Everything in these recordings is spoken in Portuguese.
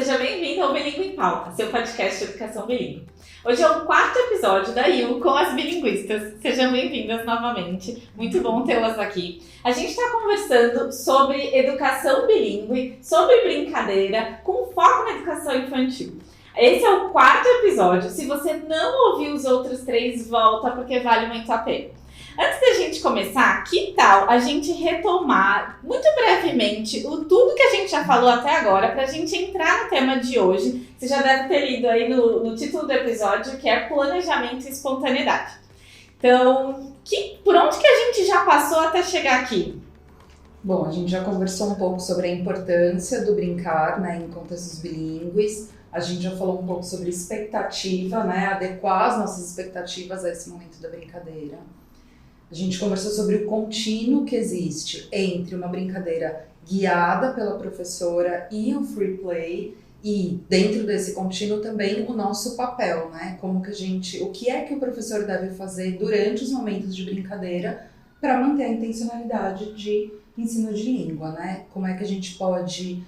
seja bem-vindo ao Bilíngue em Pauta, seu podcast de educação bilíngue. Hoje é o 4º episódio da IU com as bilinguistas. Sejam bem-vindas novamente, muito bom tê-las aqui. A gente está conversando sobre educação bilíngue, sobre brincadeira, com foco na educação infantil. Esse é o 4º episódio. Se você não ouviu os outros 3, volta porque vale muito a pena. Antes da gente começar, que tal a gente retomar muito brevemente tudo que a gente já falou até agora para a gente entrar no tema de hoje? Você já deve ter lido aí no título do episódio, que é Planejamento e Espontaneidade. Então, por onde que a gente já passou até chegar aqui? Bom, a gente já conversou um pouco sobre a importância do brincar, né, em contextos bilíngues. A gente já falou um pouco sobre expectativa, né, adequar as nossas expectativas a esse momento da brincadeira. A gente conversou sobre o contínuo que existe entre uma brincadeira guiada pela professora e o free play, e dentro desse contínuo também o nosso papel, né? O que é que o professor deve fazer durante os momentos de brincadeira para manter a intencionalidade de ensino de língua, né? Como é que a gente pode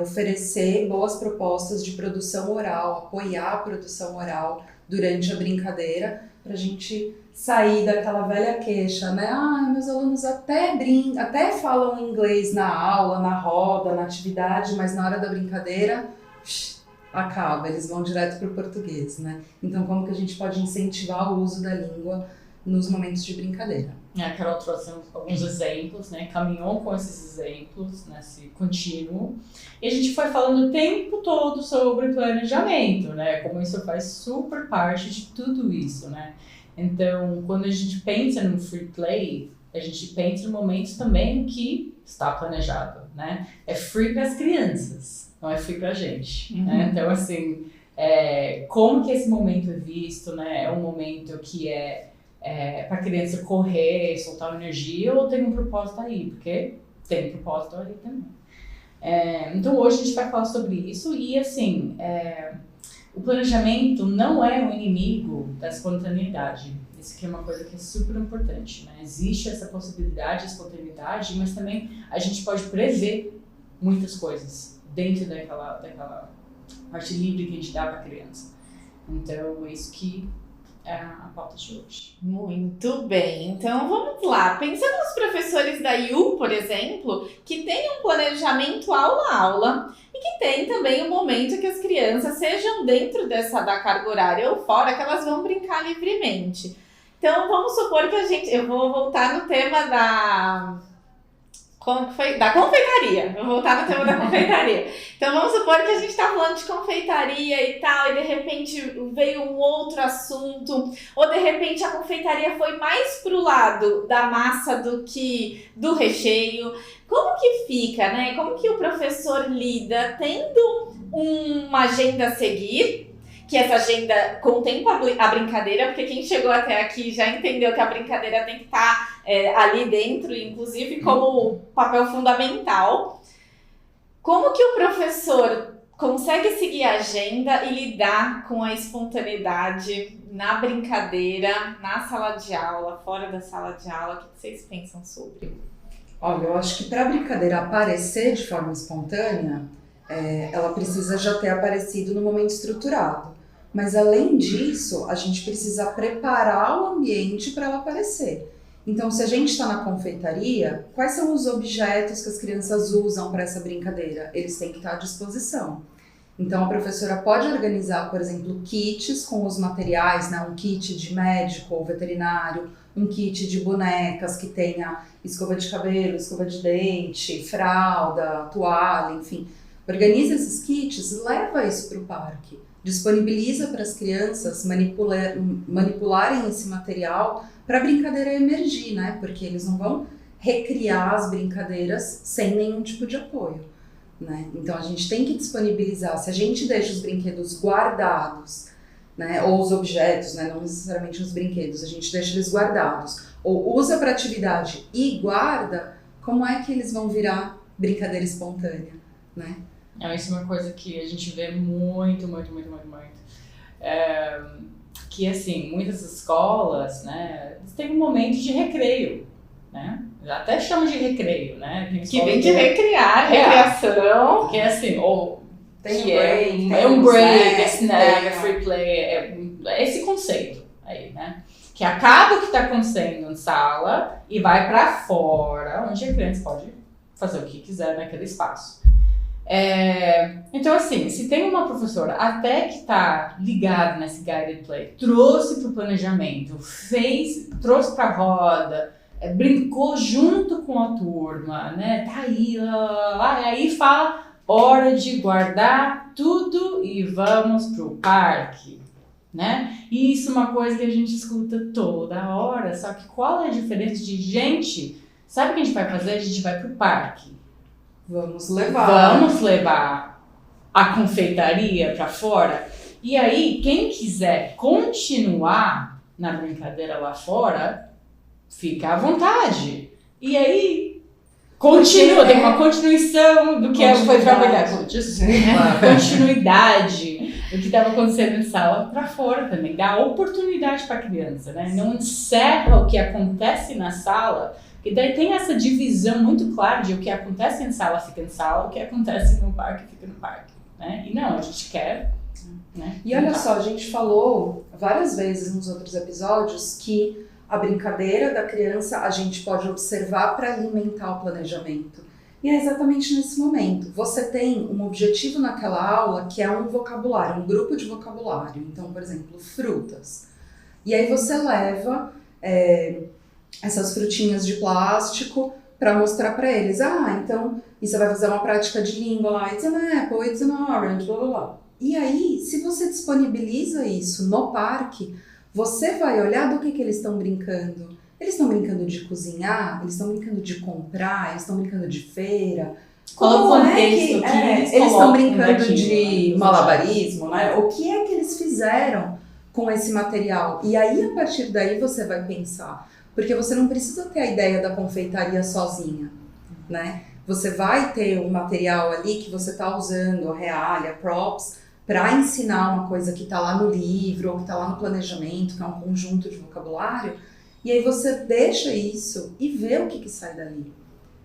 oferecer boas propostas de produção oral, apoiar a produção oral durante a brincadeira, para a gente sair daquela velha queixa, né? Meus alunos até falam inglês na aula, na roda, na atividade, mas na hora da brincadeira, acaba, eles vão direto para o português, né? Então, como que a gente pode incentivar o uso da língua nos momentos de brincadeira? A Carol trouxe alguns exemplos, né? Caminhou com esses exemplos nesse contínuo. E a gente foi falando o tempo todo sobre planejamento, né? Como isso faz super parte de tudo isso, né? Então, quando a gente pensa no free play, a gente pensa em momentos também que está planejado, né? É free para as crianças, não é free para a gente, né? Então, assim, como que esse momento é visto, né? É um momento que para a criança correr, soltar energia, ou tem um propósito aí? Porque tem um propósito aí também. Então, hoje a gente vai falar sobre isso e, assim, o planejamento não é o inimigo da espontaneidade. Isso aqui é uma coisa que é super importante, né? Existe essa possibilidade de espontaneidade, mas também a gente pode prever muitas coisas dentro daquela parte livre que a gente dá para a criança. Então, é isso que é a pauta de hoje. Muito bem, então vamos lá. Pensando nos professores da IU, por exemplo, que tem um planejamento aula a aula e que tem também um momento que as crianças sejam dentro da carga horária ou fora, que elas vão brincar livremente. Então vamos supor que eu vou voltar no tema da confeitaria. Vou voltar no tema da confeitaria. Então vamos supor que a gente está falando de confeitaria e tal, e de repente veio um outro assunto, ou de repente a confeitaria foi mais pro lado da massa do que do recheio. Como que fica, né? Como que o professor lida tendo uma agenda a seguir, que essa agenda contempla a brincadeira, porque quem chegou até aqui já entendeu que a brincadeira tem que estar ali dentro, inclusive como papel fundamental. Como que o professor consegue seguir a agenda e lidar com a espontaneidade na brincadeira, na sala de aula, fora da sala de aula? O que vocês pensam sobre? Olha, eu acho que para a brincadeira aparecer de forma espontânea, ela precisa já ter aparecido no momento estruturado. Mas, além disso, a gente precisa preparar o ambiente para ela aparecer. Então, se a gente está na confeitaria, quais são os objetos que as crianças usam para essa brincadeira? Eles têm que estar à disposição. Então, a professora pode organizar, por exemplo, kits com os materiais, né? Um kit de médico ou veterinário, um kit de bonecas que tenha escova de cabelo, escova de dente, fralda, toalha, enfim. Organiza esses kits, leva isso para o parque. Disponibiliza para as crianças manipularem esse material para a brincadeira emergir, né? Porque eles não vão recriar as brincadeiras sem nenhum tipo de apoio, né? Então a gente tem que disponibilizar. Se a gente deixa os brinquedos guardados, né? Ou os objetos, né? Não necessariamente os brinquedos, a gente deixa eles guardados, ou usa para atividade e guarda, como é que eles vão virar brincadeira espontânea, né? Isso é uma coisa que a gente vê muito. Que, assim, muitas escolas, né, têm um momento de recreio, né? Até chamam de recreio, né? Que vem de recriar, recreação. Porque, assim, ou Tem um break, snack, free play, é esse conceito aí, né? Que acaba o que está acontecendo em sala e vai para fora, onde a criança pode fazer o que quiser naquele espaço. Então, assim, se tem uma professora até que está ligada nesse guided play, trouxe para o planejamento, trouxe para a roda, brincou junto com a turma, né? Tá aí, aí fala, hora de guardar tudo e vamos pro parque, né? E isso é uma coisa que a gente escuta toda hora, só que qual é a diferença de gente, sabe o que a gente vai fazer? A gente vai pro parque. Vamos levar a confeitaria para fora. E aí, quem quiser continuar na brincadeira lá fora, fica à vontade. E aí, continua, tem uma continuação do que foi trabalhado. Continuidade do que estava acontecendo em sala para fora também. Dá oportunidade para a criança, né? Não encerra o que acontece na sala. E daí tem essa divisão muito clara de o que acontece em sala fica em sala, o que acontece no parque fica no parque, né? E não, a gente quer, né? E olha só, a gente falou várias vezes nos outros episódios que a brincadeira da criança a gente pode observar para alimentar o planejamento. E é exatamente nesse momento. Você tem um objetivo naquela aula que é um vocabulário, um grupo de vocabulário. Então, por exemplo, frutas. E aí você leva essas frutinhas de plástico para mostrar para eles. Então, e você vai fazer uma prática de língua lá. It's an apple, it's an orange, blá blá blá. E aí, se você disponibiliza isso no parque, você vai olhar do que eles estão brincando. Eles estão brincando de cozinhar, eles estão brincando de comprar, eles estão brincando de feira. Qual é o contexto que eles estão brincando de malabarismo, né? O que é que eles fizeram com esse material? E aí, a partir daí, você vai pensar. Porque você não precisa ter a ideia da confeitaria sozinha, né? Você vai ter um material ali que você está usando, a realia, props, para ensinar uma coisa que está lá no livro ou que está lá no planejamento, que é um conjunto de vocabulário, e aí você deixa isso e vê o que sai dali.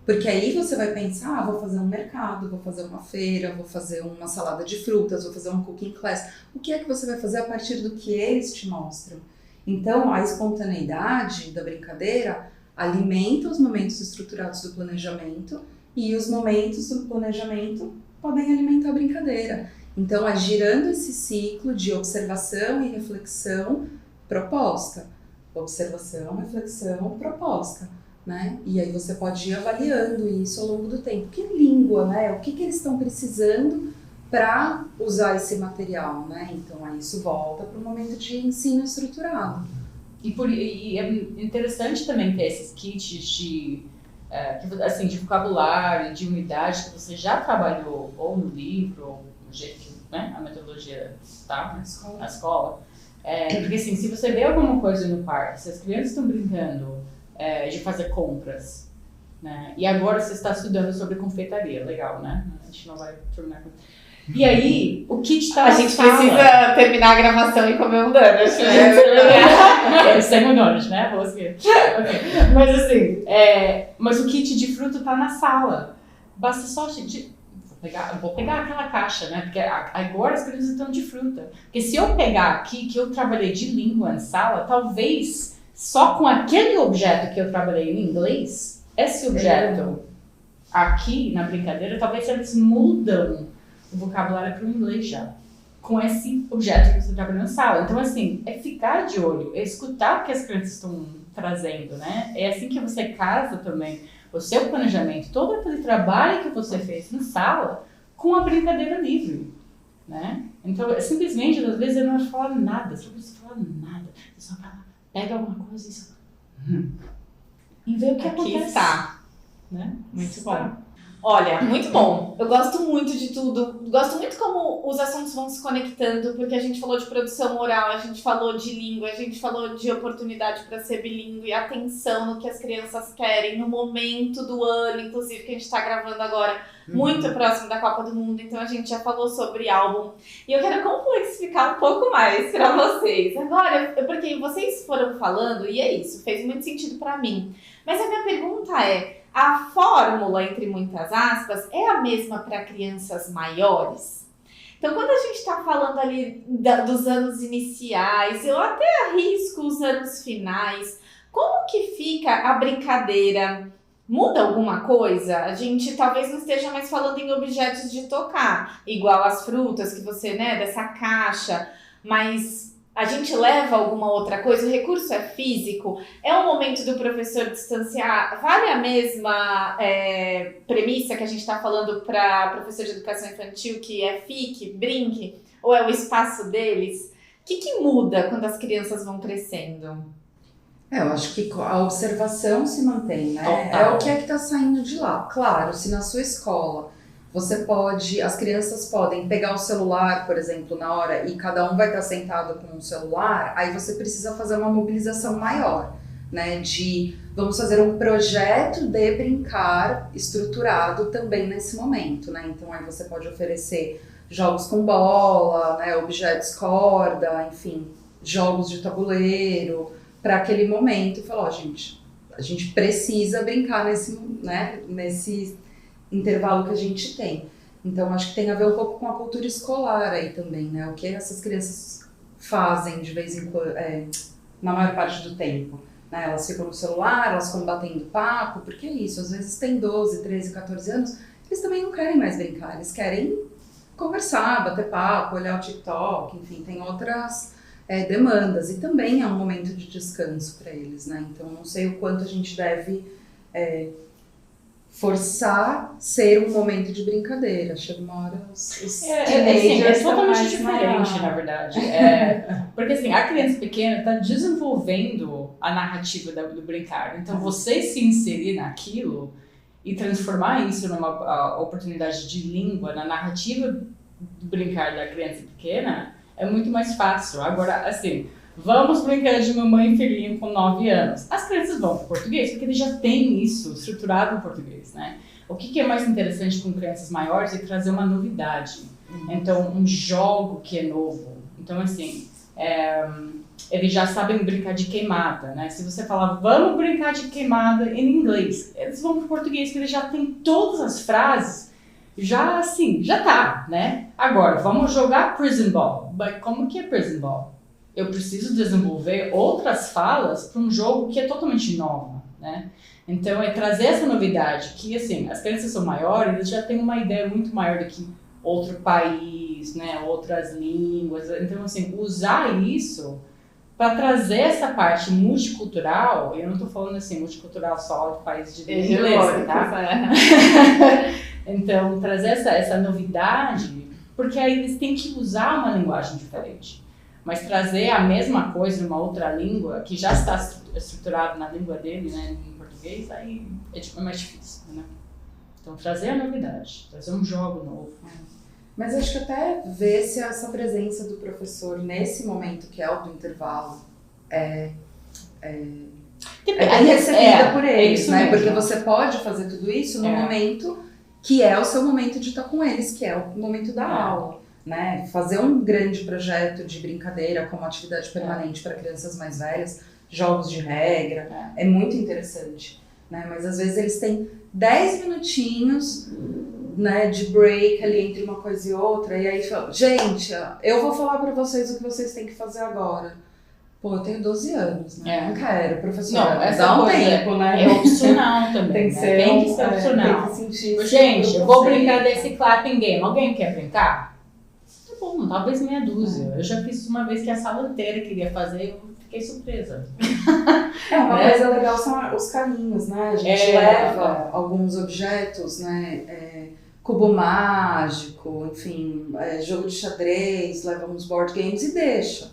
Porque aí você vai pensar, vou fazer um mercado, vou fazer uma feira, vou fazer uma salada de frutas, vou fazer um cooking class. O que é que você vai fazer a partir do que eles te mostram? Então, a espontaneidade da brincadeira alimenta os momentos estruturados do planejamento e os momentos do planejamento podem alimentar a brincadeira. Então, é girando esse ciclo de observação e reflexão proposta. Observação, reflexão, proposta, né? E aí você pode ir avaliando isso ao longo do tempo. Que língua, né? O que eles estão precisando para usar esse material, né? Então, aí isso volta para o momento de ensino estruturado. E é interessante também ter esses kits de vocabulário, de unidade que você já trabalhou, ou no livro, ou no jeito que, né, a metodologia está na escola. Porque assim, se você vê alguma coisa no parque, se as crianças estão brincando de fazer compras, né? E agora você está estudando sobre confeitaria, legal, né? A gente não vai terminar com... E aí, o kit está na sala. A gente precisa terminar a gravação e comer um donut. Sem um donut, né? Vou seguir. Okay. Mas assim, mas o kit de fruta está na sala. Basta só... Vou pegar aquela caixa, né? Porque agora as crianças estão de fruta. Porque se eu pegar aqui, que eu trabalhei de língua em sala, talvez só com aquele objeto que eu trabalhei em inglês, esse objeto aqui na brincadeira, talvez eles mudam o vocabulário para o inglês já. Com esse objeto que você trabalhou em sala. Então, assim, é ficar de olho, é escutar o que as crianças estão trazendo, né? É assim que você casa também o seu planejamento, todo aquele trabalho que você fez na sala com a brincadeira livre, né? Então, simplesmente, às vezes, eu não falo nada, só precisa falar nada. Você só pega alguma coisa e só... E vê o que acontece. Aqui está. Né? Muito bom. Olha, muito bom. Eu gosto muito de tudo. Gosto muito como os assuntos vão se conectando, porque a gente falou de produção oral, a gente falou de língua, a gente falou de oportunidade para ser bilíngue, atenção no que as crianças querem, no momento do ano, inclusive, que a gente está gravando agora, muito próximo da Copa do Mundo, então a gente já falou sobre álbum. E eu quero complexificar um pouco mais para vocês. Agora, porque vocês foram falando, e é isso, fez muito sentido para mim. Mas a minha pergunta é, a fórmula, entre muitas aspas, é a mesma para crianças maiores? Então, quando a gente está falando ali dos anos iniciais, eu até arrisco os anos finais, como que fica a brincadeira? Muda alguma coisa? A gente talvez não esteja mais falando em objetos de tocar, igual as frutas que você, né, dessa caixa, mas a gente leva alguma outra coisa? O recurso é físico? É o momento do professor distanciar? Vale a mesma premissa que a gente está falando para professor de educação infantil, que é fique, brinque, ou é o espaço deles? O que muda quando as crianças vão crescendo? Eu acho que a observação se mantém, né? Total. É o que está saindo de lá. Claro, se na sua escola as crianças podem pegar o celular, por exemplo, na hora, e cada um vai estar sentado com um celular, aí você precisa fazer uma mobilização maior, né? Vamos fazer um projeto de brincar estruturado também nesse momento, né? Então aí você pode oferecer jogos com bola, né? Objetos corda, enfim, jogos de tabuleiro, para aquele momento, e falar, a gente precisa brincar nesse intervalo que a gente tem. Então, acho que tem a ver um pouco com a cultura escolar aí também, né? O que essas crianças fazem de vez em quando, na maior parte do tempo. Né? Elas ficam no celular, elas ficam batendo papo, porque é isso, às vezes tem 12, 13, 14 anos, eles também não querem mais brincar, eles querem conversar, bater papo, olhar o TikTok, enfim, tem outras demandas, e também é um momento de descanso para eles, né? Então, não sei o quanto a gente deve forçar ser um momento de brincadeira. Chega uma hora os teenagers é totalmente diferente, na verdade. Porque assim, a criança pequena está desenvolvendo a narrativa do brincar. Então, você se inserir naquilo e transformar isso numa oportunidade de língua, na narrativa do brincar da criança pequena, é muito mais fácil. Agora, assim, vamos brincar de mamãe e filhinho com 9 anos. As crianças vão para o português, porque eles já têm isso estruturado no português, né? O que é mais interessante com crianças maiores é trazer uma novidade. Então, um jogo que é novo. Então, assim, eles já sabem brincar de queimada, né? Se você falar, vamos brincar de queimada em inglês, eles vão para o português, porque eles já têm todas as frases. Já tá, né? Agora, vamos jogar prison ball. Mas como que é prison ball? Eu preciso desenvolver outras falas para um jogo que é totalmente novo, né? Então, é trazer essa novidade, que, assim, as crianças são maiores, eles já têm uma ideia muito maior do que outro país, né? Outras línguas. Então, assim, usar isso para trazer essa parte multicultural, eu não estou falando, assim, multicultural só de países de língua inglesa, tá? Então, trazer essa novidade, porque aí eles têm que usar uma linguagem diferente. Mas trazer a mesma coisa em uma outra língua, que já está estruturado na língua dele, né, em português, aí é mais difícil, né? Então, trazer a novidade, trazer um jogo novo. Mas acho que até ver se essa presença do professor nesse momento, que é o do intervalo, bem recebida por eles, né? Porque você pode fazer tudo isso no momento que é o seu momento de estar com eles, que é o momento da aula, né? Fazer um grande projeto de brincadeira como atividade permanente para crianças mais velhas, jogos de regra, é muito interessante, né? Mas às vezes eles têm 10 minutinhos, né, de break ali entre uma coisa e outra, e aí falam, gente, eu vou falar para vocês o que vocês têm que fazer agora. Pô, eu tenho 12 anos, né? Não quero, professor. Não, dá um tempo, né? É opcional também. Tem que ser, tem que ser opcional. Tem que sentir. Gente, eu vou brincar desse clapping game. Alguém quer brincar? Tá bom, talvez meia dúzia. Eu já fiz uma vez que a sala inteira queria fazer e eu fiquei surpresa. Uma coisa legal são os caminhos, né? A gente leva alguns objetos, né? Cubo mágico, enfim, jogo de xadrez, leva uns board games e deixa.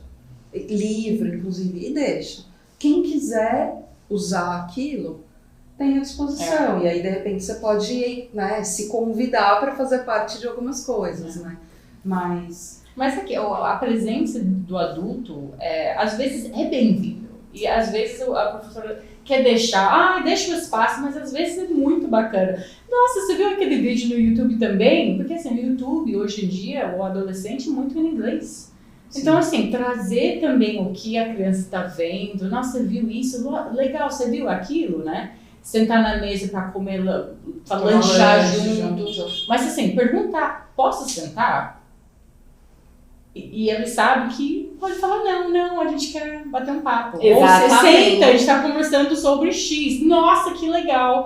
Livro, inclusive, e deixa. Quem quiser usar aquilo, tem à disposição. E aí, de repente, você pode, né, se convidar para fazer parte de algumas coisas, né? Mas aqui, a presença do adulto, às vezes, é bem-vindo. E, às vezes, a professora quer deixar, deixa o espaço, mas, às vezes, é muito bacana. Nossa, você viu aquele vídeo no YouTube também? Porque, assim, no YouTube, hoje em dia, o adolescente é muito em inglês. Sim. Então, assim, trazer também o que a criança está vendo. Nossa, você viu isso? Legal, você viu aquilo, né? Sentar na mesa para comer, para lanchar junto. Mas, assim, perguntar, posso sentar? E ele sabe que pode falar, não, a gente quer bater um papo. Exatamente. Ou você senta, a gente tá conversando sobre X. Nossa, que legal,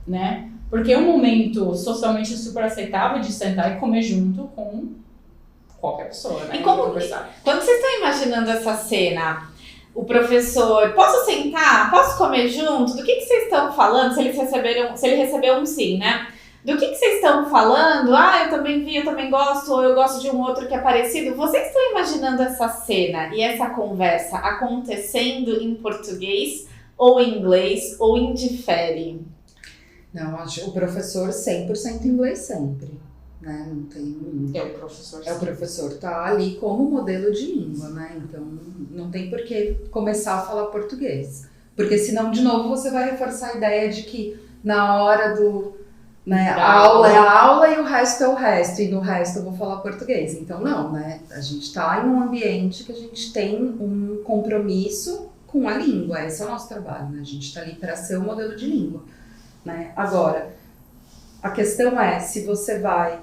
né? Porque é um momento socialmente super aceitável de sentar e comer junto com qualquer pessoa, né? E como, conversar. quando vocês estão imaginando essa cena, o professor, posso sentar? Posso comer junto? Do que vocês estão falando? Se ele recebeu um sim, né? Do que vocês estão falando? Eu também vi, eu também gosto, ou eu gosto de um outro que é parecido. Vocês estão imaginando essa cena e essa conversa acontecendo em português ou em inglês ou indifere? Não, acho o professor 100% inglês sempre, né? Não tem... É o professor. É o professor, tá ali como modelo de língua, né? Então não tem por que começar a falar português. Porque senão, de novo, você vai reforçar a ideia de que na hora do... Né, a aula é a aula e o resto é o resto, e no resto eu vou falar português. Então não, né? A gente está em um ambiente que a gente tem um compromisso com a língua, esse é o nosso trabalho, né? A gente está ali para ser o modelo de língua, né? Agora, a questão é se você vai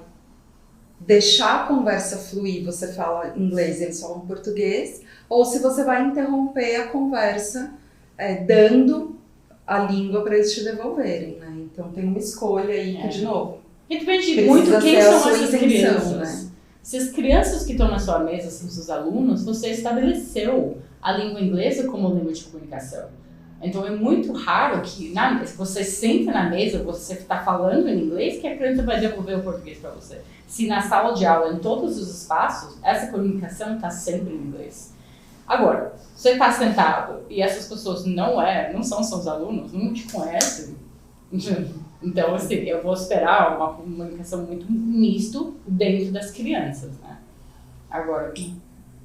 deixar a conversa fluir, você fala inglês e eles falam português, ou se você vai interromper a conversa dando a língua para eles te devolverem, né? Então tem uma escolha aí que, de novo, e depende muito quem são essas crianças. Né? Se as crianças que estão na sua mesa são seus alunos, você estabeleceu a língua inglesa como língua de comunicação. Então é muito raro que você senta na mesa, você está falando em inglês, que a criança vai devolver o português para você. Se na sala de aula, em todos os espaços, essa comunicação está sempre em inglês. Agora, você está sentado e essas pessoas não são seus alunos, não te conhecem. Então, assim, eu vou esperar uma comunicação muito misto dentro das crianças, né? Agora,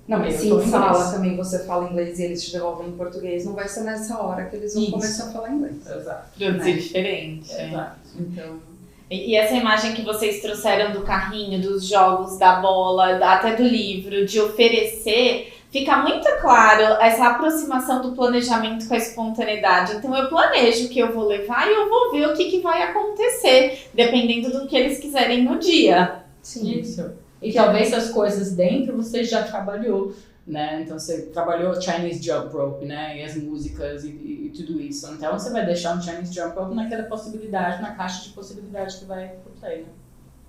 não, mas se em sala também você fala inglês e eles te devolvem em português, não vai ser nessa hora que eles vão começar a falar inglês. Exato. Produzir diferente. Exato. Então... E essa imagem que vocês trouxeram do carrinho, dos jogos, da bola, até do livro, de oferecer, fica muito claro essa aproximação do planejamento com a espontaneidade. Então eu planejo o que eu vou levar e eu vou ver o que vai acontecer, dependendo do que eles quiserem no dia. Sim. Isso. E talvez as coisas dentro você já trabalhou, né? Então você trabalhou Chinese Jump Rope, né? E as músicas e tudo isso. Então você vai deixar um Chinese Jump Rope naquela possibilidade, na caixa de possibilidades que vai por aí, né?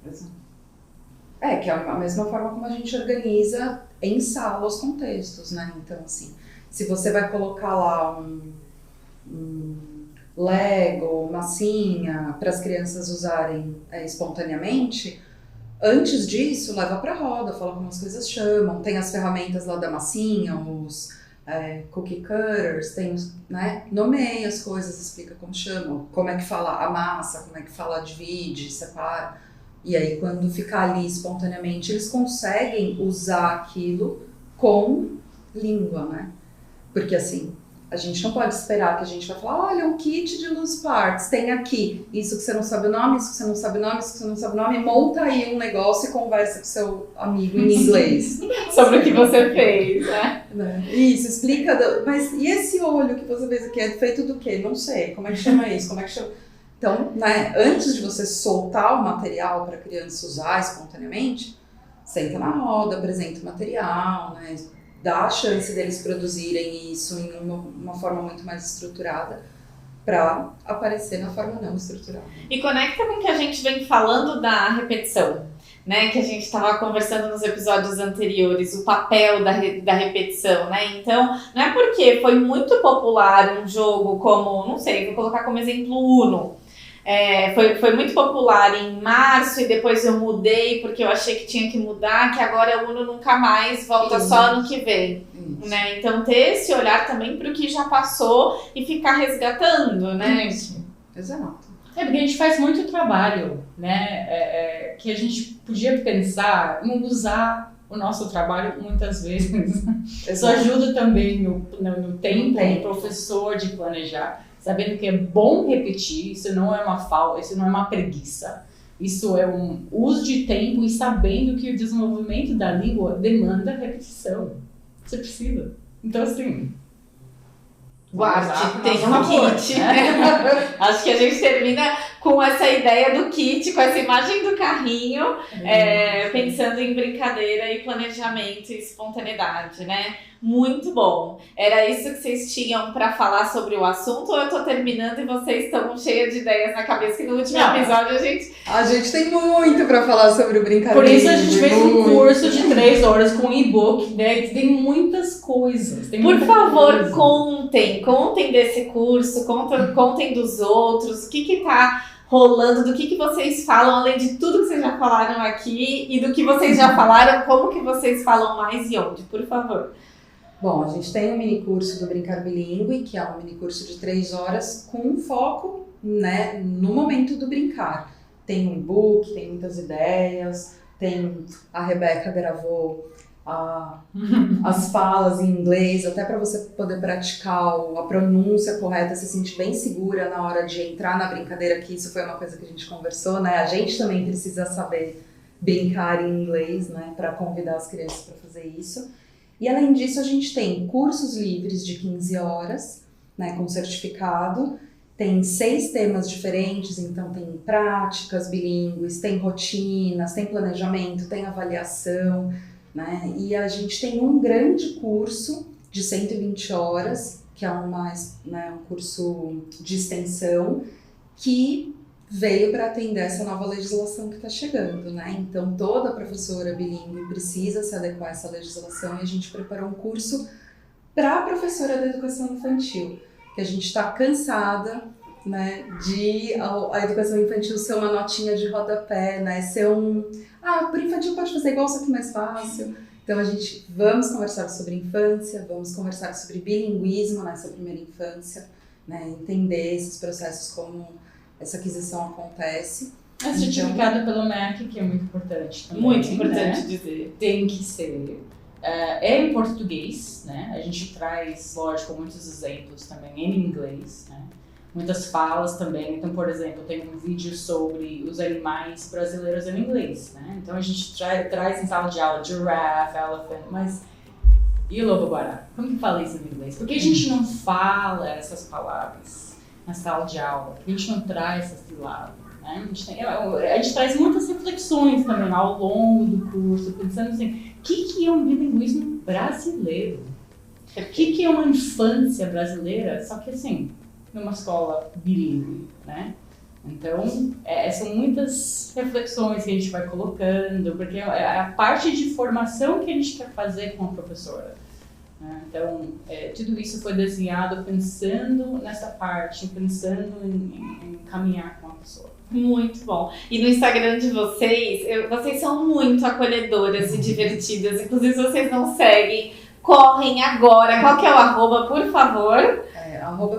Exato. Que é a mesma forma como a gente organiza em sala os contextos, né? Então, assim, se você vai colocar lá um Lego, massinha, para as crianças usarem espontaneamente, antes disso, leva para roda, fala como as coisas chamam, tem as ferramentas lá da massinha, os cookie cutters, tem, né? Nomeia as coisas, explica como chama, como é que fala a massa, como é que fala divide, separa. E aí, quando ficar ali espontaneamente, eles conseguem usar aquilo com língua, né? Porque assim, a gente não pode esperar que a gente vai falar, olha, um kit de loose parts, tem aqui isso que você não sabe o nome, isso que você não sabe o nome, isso que você não sabe o nome, monta aí um negócio e conversa com seu amigo em inglês. Sobre o que você fez, né? Isso, explica, mas e esse olho que você fez aqui, é feito do quê? Não sei, como é que chama isso, como é que chama... Então, né, antes de você soltar o material para a criança usar espontaneamente, senta na roda, apresenta o material, né, dá a chance deles produzirem isso em uma forma muito mais estruturada para aparecer na forma não estruturada. E conecta com o que a gente vem falando da repetição, né? Que a gente estava conversando nos episódios anteriores, o papel da repetição, né? Então, não é porque foi muito popular um jogo como, não sei, vou colocar como exemplo o Uno. Foi muito popular em março e depois eu mudei porque eu achei que tinha que mudar, que agora o Uno nunca mais volta só ano que vem. Né? Então ter esse olhar também para o que já passou e ficar resgatando, né? Exato. Porque a gente faz muito trabalho, né? Que a gente podia pensar em usar o nosso trabalho muitas vezes. Isso ajuda também no tempo do professor de planejar. Sabendo que é bom repetir, isso não é uma falta, isso não é uma preguiça. Isso é um uso de tempo e sabendo que o desenvolvimento da língua demanda repetição. Você precisa. Então, assim... Guarde, tem um kit. Acho que a gente termina com essa ideia do kit, com essa imagem do carrinho, pensando em brincadeira e planejamento e espontaneidade, né? Muito bom. Era isso que vocês tinham para falar sobre o assunto, ou eu tô terminando e vocês estão cheios de ideias na cabeça, que no último episódio a gente tem muito para falar sobre o brincar Por bilíngue. isso a gente fez um curso de 3 horas com e-book, né? Que tem muitas coisas. Por favor, contem desse curso, contem dos outros, o que tá rolando, do que vocês falam, além de tudo que vocês já falaram aqui e do que vocês já falaram, como que vocês falam mais e onde, por favor. Bom, a gente tem um mini curso do Brincar Bilíngue, que é um mini curso de 3 horas com foco, né, no momento do brincar. Tem um e-book, tem muitas ideias, a Rebeca gravou as falas em inglês, até para você poder praticar a pronúncia correta, se sentir bem segura na hora de entrar na brincadeira, que isso foi uma coisa que a gente conversou, né? A gente também precisa saber brincar em inglês, né, para convidar as crianças para fazer isso. E além disso, a gente tem cursos livres de 15 horas, né, com certificado. Tem 6 temas diferentes, então tem práticas bilíngues, tem rotinas, tem planejamento, tem avaliação, né? E a gente tem um grande curso de 120 horas, que é um curso de extensão, que veio para atender essa nova legislação que está chegando, né? Então, toda professora bilíngue precisa se adequar a essa legislação, e a gente preparou um curso para a professora da educação infantil, que a gente está cansada, né, de a educação infantil ser uma notinha de rodapé, né, ser por infantil pode fazer igual, só que mais fácil. Então, vamos conversar sobre infância, vamos conversar sobre bilinguismo nessa primeira infância, né, entender esses processos, como essa aquisição acontece. É certificado pelo MEC, que é muito importante também. Muito importante, né? dizer. Tem que ser. É em português, né? A gente traz, lógico, muitos exemplos também em inglês, né? Muitas falas também. Então, por exemplo, tem um vídeo sobre os animais brasileiros em inglês, né? Então a gente traz em sala de aula giraffe, elephant, mas e o lobo-guará? Como que fala isso em inglês? Porque a gente não fala essas palavras na sala de aula, a gente não traz essa sílaba, né? A gente traz muitas reflexões também ao longo do curso, pensando assim, o que é um bilinguismo brasileiro? O que é uma infância brasileira, só que assim, numa escola bilíngue, né? Então, são muitas reflexões que a gente vai colocando, porque é a parte de formação que a gente quer fazer com a professora. Então, tudo isso foi desenhado pensando nessa parte, pensando em caminhar com a pessoa. Muito bom. E no Instagram de vocês são muito acolhedoras e divertidas. Inclusive, se vocês não seguem, correm agora. Qual que é o @ por favor?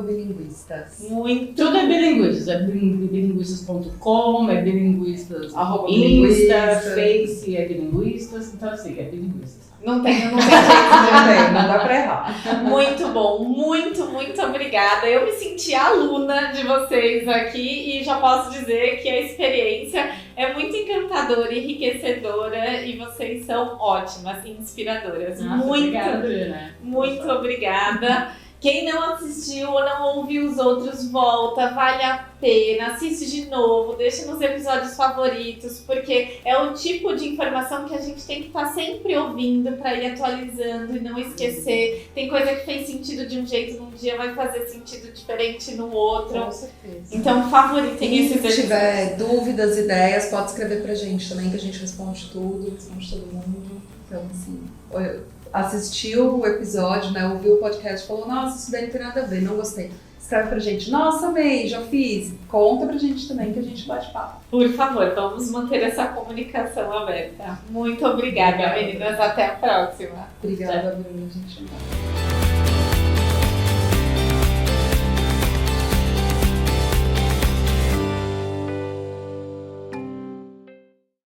@bilinguistas. Muito. Tudo é bilinguistas. É bilinguistas.com, é bilinguistas. Insta, bilinguistas. Face, é bilinguistas. Então, assim, é bilinguistas. Não tem jeito. Não dá pra errar. Muito bom, muito obrigada. Eu me senti aluna de vocês aqui e já posso dizer que a experiência é muito encantadora, enriquecedora, e vocês são ótimas, inspiradoras. Nossa, obrigada, Bruna. Muito obrigada. Quem não assistiu ou não ouviu os outros, volta, vale a pena, assiste de novo, deixa nos episódios favoritos, porque é o tipo de informação que a gente tem que estar sempre ouvindo para ir atualizando e não esquecer. Tem coisa que fez sentido de um jeito num dia, vai fazer sentido diferente no outro. Com certeza. Então, favoritem esses episódios. Se tiver dúvidas, ideias, pode escrever pra gente também, que a gente responde tudo, responde todo mundo. Então, assim, assistiu o episódio, né, ouviu o podcast, falou, nossa, isso daí não tem nada a ver, não gostei. Escreve pra gente, nossa, amei, já fiz. Conta pra gente também, que a gente bate papo. Por favor, vamos manter essa comunicação aberta. Muito obrigada, meninas. Até a próxima. Obrigada, Bruna, gente.